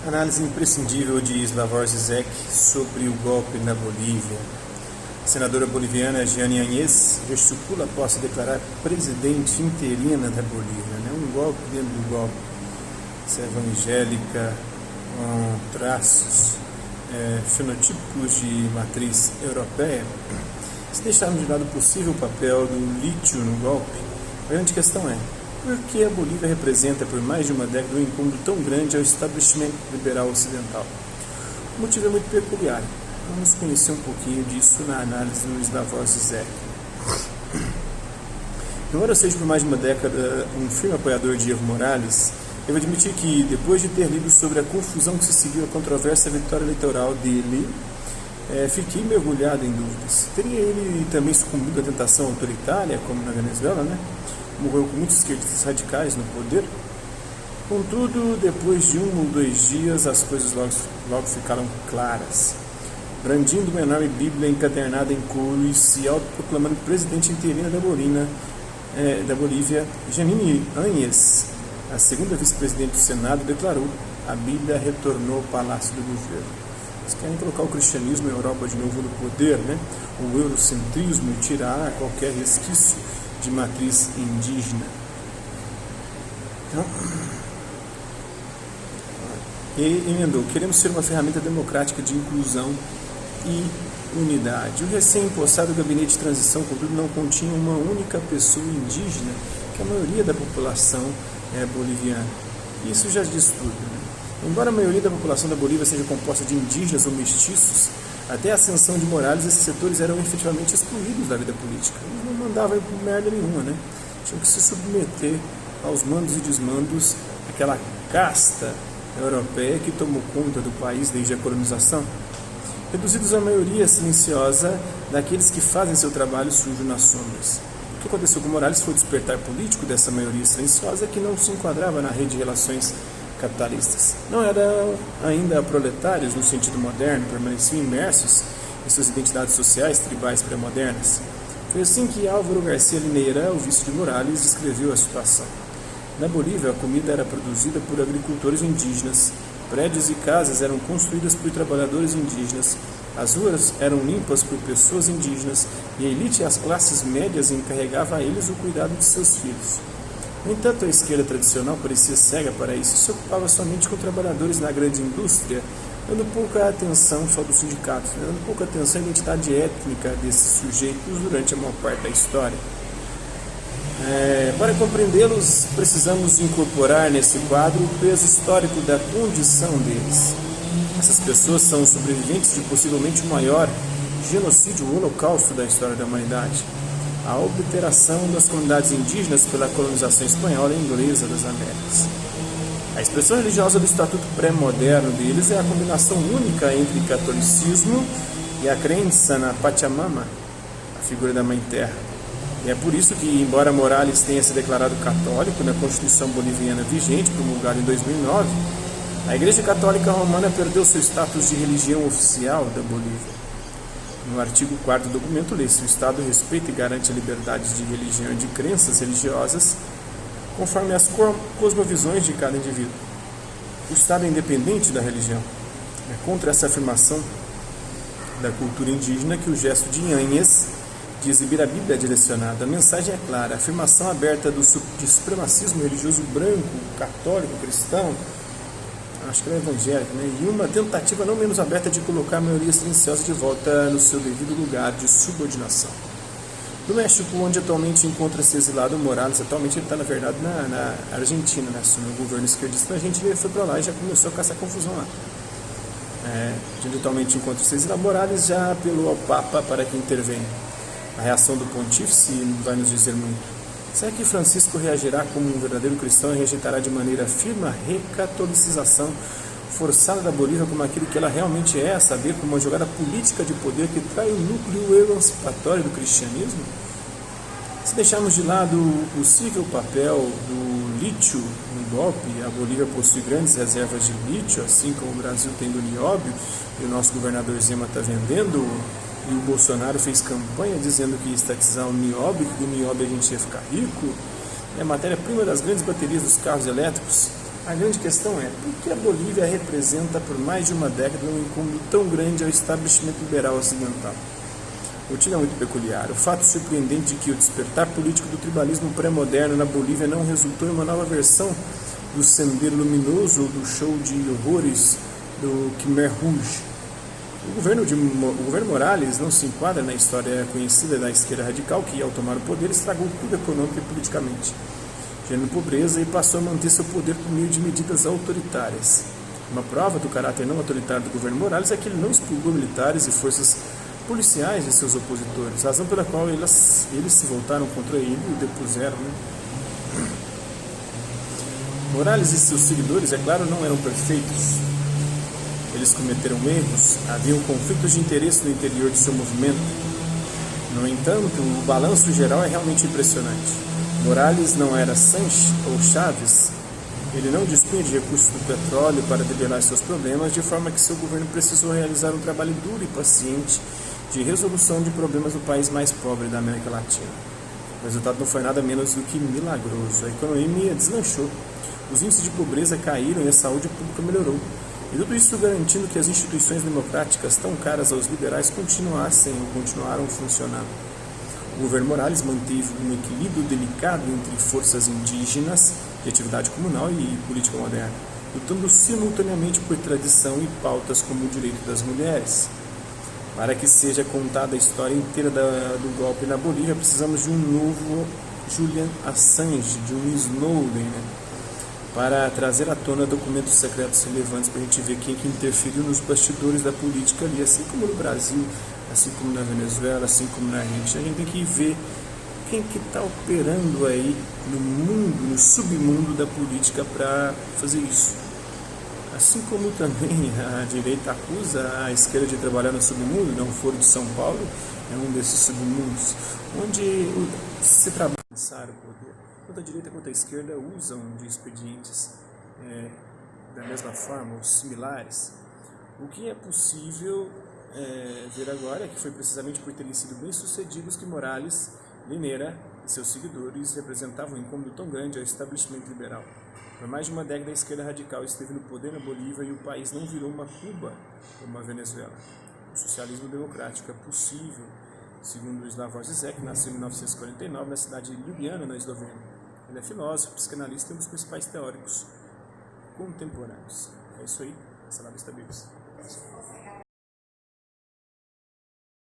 Análise imprescindível de Slavoj Žižek sobre o golpe na Bolívia. A senadora boliviana Jeanine Áñez gesticula após se declarar presidente interina da Bolívia. Um golpe dentro do golpe. Essa evangélica, com traços fenotípicos de matriz europeia. Se deixarmos de lado o possível papel do lítio no golpe, a grande questão é: por que a Bolívia representa por mais de uma década um incômodo tão grande ao estabelecimento liberal ocidental? O motivo é muito peculiar. Vamos conhecer um pouquinho disso na análise do Slavoj Žižek. Embora eu seja por mais de uma década um firme apoiador de Evo Morales, devo admitir que, depois de ter lido sobre a confusão que se seguiu à controversa vitória eleitoral dele, fiquei mergulhado em dúvidas. Teria ele também sucumbido à tentação autoritária, como na Venezuela, Morreu com muitos esquerdistas radicais no poder? Contudo, depois de 1 ou 2 dias, as coisas logo ficaram claras. Brandindo uma enorme bíblia encadernada em couro e se autoproclamando presidente interina da Bolívia, Jeanine Áñez, a segunda vice-presidente do Senado, declarou: a Bíblia retornou ao palácio do governo. Eles querem colocar o cristianismo na Europa de novo no poder, o eurocentrismo, e tirar qualquer resquício de matriz indígena. Então, e emendou: queremos ser uma ferramenta democrática de inclusão e unidade. O recém-impossado gabinete de transição, contudo, não continha uma única pessoa indígena, que é a maioria da população boliviana. Isso já diz tudo. Embora a maioria da população da Bolívia seja composta de indígenas ou mestiços, até a ascensão de Morales, esses setores eram efetivamente excluídos da vida política. Eles não mandavam merda nenhuma, Tinham que se submeter aos mandos e desmandos daquela casta europeia que tomou conta do país desde a colonização, reduzidos à maioria silenciosa daqueles que fazem seu trabalho sujo nas sombras. O que aconteceu com Morales foi o despertar político dessa maioria silenciosa que não se enquadrava na rede de relações capitalistas. Não eram ainda proletários no sentido moderno, permaneciam imersos em suas identidades sociais tribais pré-modernas. Foi assim que Álvaro Garcia Lineira, o vice de Morales, descreveu a situação. Na Bolívia, a comida era produzida por agricultores indígenas, prédios e casas eram construídas por trabalhadores indígenas, as ruas eram limpas por pessoas indígenas e a elite e as classes médias encarregavam a eles o cuidado de seus filhos. No entanto, a esquerda tradicional parecia cega para isso e se ocupava somente com trabalhadores na grande indústria, dando pouca atenção só dos sindicatos, dando pouca atenção à identidade étnica desses sujeitos durante a maior parte da história. Para compreendê-los, precisamos incorporar nesse quadro o peso histórico da condição deles. Essas pessoas são sobreviventes de possivelmente o maior genocídio, o holocausto da história da humanidade. A obliteração das comunidades indígenas pela colonização espanhola e inglesa das Américas. A expressão religiosa do estatuto pré-moderno deles é a combinação única entre catolicismo e a crença na Pachamama, a figura da Mãe Terra. E é por isso que, embora Morales tenha se declarado católico na Constituição boliviana vigente, promulgada em 2009, a Igreja Católica Romana perdeu seu status de religião oficial da Bolívia. No artigo 4º do documento, lê-se: o Estado respeita e garante a liberdade de religião e de crenças religiosas conforme as cosmovisões de cada indivíduo. O Estado é independente da religião. É contra essa afirmação da cultura indígena que o gesto de Áñez de exibir a Bíblia é direcionado. A mensagem é clara: a afirmação aberta de supremacismo religioso branco, católico, cristão, acho que é evangélico, e uma tentativa não menos aberta de colocar a maioria silenciosa de volta no seu devido lugar de subordinação. No México, onde atualmente encontra-se exilado Morales, atualmente ele está, na verdade, na Argentina, assumiu o governo esquerdista na Argentina, ele foi para lá e já começou a caçar confusão lá. Onde atualmente encontra-se exilado Morales, já apelou ao Papa para que intervenha. A reação do pontífice vai nos dizer muito. Será que Francisco reagirá como um verdadeiro cristão e rejeitará de maneira firme a recatolicização forçada da Bolívia como aquilo que ela realmente é, a saber, como uma jogada política de poder que trai o núcleo emancipatório do cristianismo? Se deixarmos de lado o possível papel do lítio no golpe, a Bolívia possui grandes reservas de lítio, assim como o Brasil tem do nióbio, e o nosso governador Zema está vendendo, e o Bolsonaro fez campanha dizendo que ia estatizar o nióbio, que do nióbio a gente ia ficar rico. É a matéria-prima das grandes baterias dos carros elétricos. A grande questão é, por que a Bolívia representa por mais de uma década um incômodo tão grande ao estabelecimento liberal ocidental? O motivo é muito peculiar. O fato surpreendente de que o despertar político do tribalismo pré-moderno na Bolívia não resultou em uma nova versão do Sendero Luminoso ou do show de horrores do Khmer Rouge. O governo Morales não se enquadra na história conhecida da esquerda radical que, ao tomar o poder, estragou tudo econômico e politicamente, gerando pobreza e passou a manter seu poder por meio de medidas autoritárias. Uma prova do caráter não autoritário do governo Morales é que ele não expurgou militares e forças policiais de seus opositores, razão pela qual eles se voltaram contra ele e o depuseram. Morales e seus seguidores, é claro, não eram perfeitos. Eles cometeram erros, haviam conflitos de interesse no interior de seu movimento. No entanto, o balanço geral é realmente impressionante. Morales não era Sanches ou Chaves. Ele não dispunha de recursos do petróleo para debelar seus problemas, de forma que seu governo precisou realizar um trabalho duro e paciente de resolução de problemas do país mais pobre da América Latina. O resultado não foi nada menos do que milagroso. A economia deslanchou, os índices de pobreza caíram e a saúde pública melhorou. E tudo isso garantindo que as instituições democráticas, tão caras aos liberais, continuaram funcionando. O governo Morales manteve um equilíbrio delicado entre forças indígenas de atividade comunal e política moderna, lutando simultaneamente por tradição e pautas como o direito das mulheres. Para que seja contada a história inteira do golpe na Bolívia, precisamos de um novo Julian Assange, de um Snowden, para trazer à tona documentos secretos relevantes para a gente ver quem que interferiu nos bastidores da política ali, assim como no Brasil, assim como na Venezuela, assim como na Argentina. A gente tem que ver quem que está operando aí no mundo, no submundo da política para fazer isso. Assim como também a direita acusa a esquerda de trabalhar no submundo, não Foro de São Paulo é um desses submundos, onde se trabalha o poder. Tanto a direita quanto a esquerda usam de expedientes da mesma forma, ou similares. O que é possível ver agora é que foi precisamente por terem sido bem-sucedidos que Morales, Linera e seus seguidores representavam um incômodo tão grande ao estabelecimento liberal. Por mais de uma década, a esquerda radical esteve no poder na Bolívia e o país não virou uma Cuba ou uma Venezuela. O socialismo democrático é possível, segundo Slavoj Zizek, que nasceu em 1949 na cidade de Ljubljana, na Eslovênia. Ele é filósofo, psicanalista e um dos principais teóricos contemporâneos. É isso aí. Essa é a Vista Bíblia.